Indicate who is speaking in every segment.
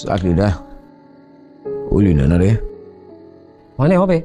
Speaker 1: চাকরিটা হইলি না রে।
Speaker 2: মানে হবে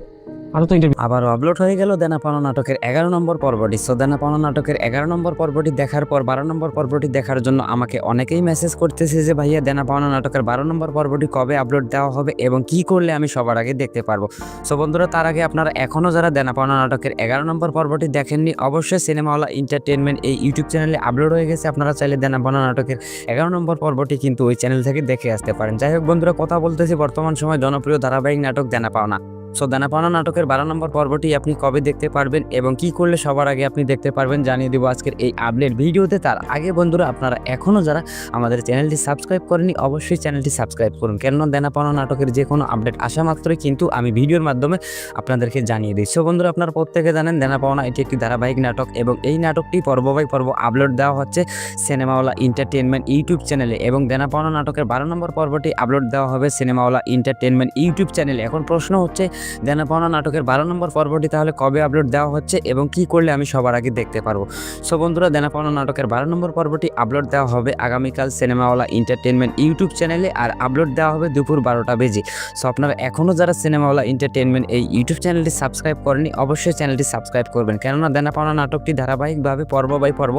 Speaker 2: আরো তো ইন্টারভিউ
Speaker 3: আবারও আপলোড হয়ে গেল দেনা পাওনা নাটকের 11 নম্বর পর্বটি। সো দেনা পাওনা নাটকের 11 নম্বর পর্বটি দেখার পর 12 নম্বর পর্বটি দেখার জন্য আমাকে অনেকেই মেসেজ করতেছে যে ভাইয়া দেনা পাওনা নাটকের 12 নম্বর পর্বটি কবে আপলোড দেওয়া হবে এবং কি করলে আমি সবার আগে দেখতে পারবো। সো বন্ধুরা, তার আগে আপনারা এখনও যারা দেনা পাওনা নাটকের 11 নম্বর পর্বটি দেখেননি, অবশ্যই সিনেমাওয়ালা এন্টারটেনমেন্ট এই ইউটিউব চ্যানেলে আপলোড হয়ে গেছে। আপনারা চাইলে দেনা পাওনা নাটকের 11 নম্বর পর্বটি কিন্তু ওই চ্যানেল থেকে দেখে আসতে পারেন। যাই হোক বন্ধুরা, কথা বলতেছি বর্তমান সময় জনপ্রিয় ধারাবাহিক নাটক দেনা পাওনা। সো দেনা পাওনা নাটকের 12 নম্বর পর্বটি আপনি কবে দেখতে পারবেন এবং কি করলে সবার আগে আপনি দেখতে পারবেন জানিয়ে দেবো আজকের এই আপডেট ভিডিওতে। তার আগে বন্ধুরা, আপনারা এখনও যারা আমাদের চ্যানেলটি সাবস্ক্রাইব করেনি, অবশ্যই চ্যানেলটি সাবস্ক্রাইব করুন, কেননা দেনা পাওনা নাটকের যে কোনো আপডেট আসা মাত্রই কিন্তু আমি ভিডিওর মাধ্যমে আপনাদেরকে জানিয়ে দিই। সো বন্ধুরা, আপনারা প্রত্যেকে জানেন দেনা পাওনা এটি একটি ধারাবাহিক নাটক এবং এই নাটকটি পর্ব বাই পর্ব আপলোড দেওয়া হচ্ছে সিনেমাওয়ালা এন্টারটেনমেন্ট ইউটিউব চ্যানেলে এবং দেনা পাওনা নাটকের 12 নম্বর পর্বটি আপলোড দেওয়া হবে সিনেমাওয়ালা এন্টারটেনমেন্ট ইউটিউব চ্যানেলে। এখন প্রশ্ন হচ্ছে, দেনা পাওনা নাটকের 12 নম্বর পর্বটি তাহলে কবে আপলোড দেওয়া হচ্ছে এবং কি করলে আমি সবার আগে দেখতে পারবো? সো বন্ধুরা, দেনা পাওনা নাটকের 12 নম্বর পর্বটি আপলোড দেওয়া হবে আগামীকাল সিনেমাওয়ালা এন্টারটেনমেন্ট ইউটিউব চ্যানেলে আর আপলোড দেওয়া হবে দুপুর 12টা বেজে। সো আপনারা এখনও যারা সিনেমাওয়ালা এন্টারটেনমেন্ট এই ইউটিউব চ্যানেলটি সাবস্ক্রাইব করেনি, অবশ্যই চ্যানেলটি সাবস্ক্রাইব করবেন, কেননা দেনা পাওনা নাটকটি ধারাবাহিকভাবে পর্ব বাই পর্ব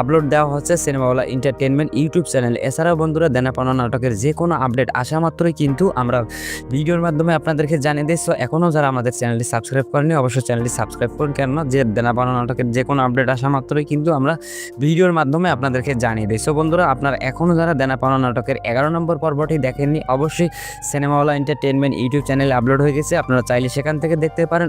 Speaker 3: আপলোড দেওয়া হচ্ছে সিনেমাওয়ালা এন্টারটেনমেন্ট ইউটিউব চ্যানেলে। এছাড়াও বন্ধুরা, দেনা পাওনা নাটকের যে কোনো আপডেট আসা মাত্রই কিন্তু আমরা ভিডিওর মাধ্যমে আপনাদেরকে জানিয়ে দিই। সো এখনও যারা আমাদের চ্যানেলটি সাবস্ক্রাইব করেনি, অবশ্যই চ্যানেলটি সাবস্ক্রাইব করুন, কেননা যে দেনা পাওনা নাটকের যে কোনো আপডেট আসা মাত্রই কিন্তু আমরা ভিডিওর মাধ্যমে আপনাদেরকে জানিয়ে দিই। সো বন্ধুরা, আপনারা এখনও যারা দেনা পাওনা নাটকের 11 নম্বর পর্বটি দেখেননি, অবশ্যই সিনেমাওয়ালা এন্টারটেনমেন্ট ইউটিউব চ্যানেলে আপলোড হয়ে গেছে, আপনারা চাইলে সেখান থেকে দেখতে পারেন।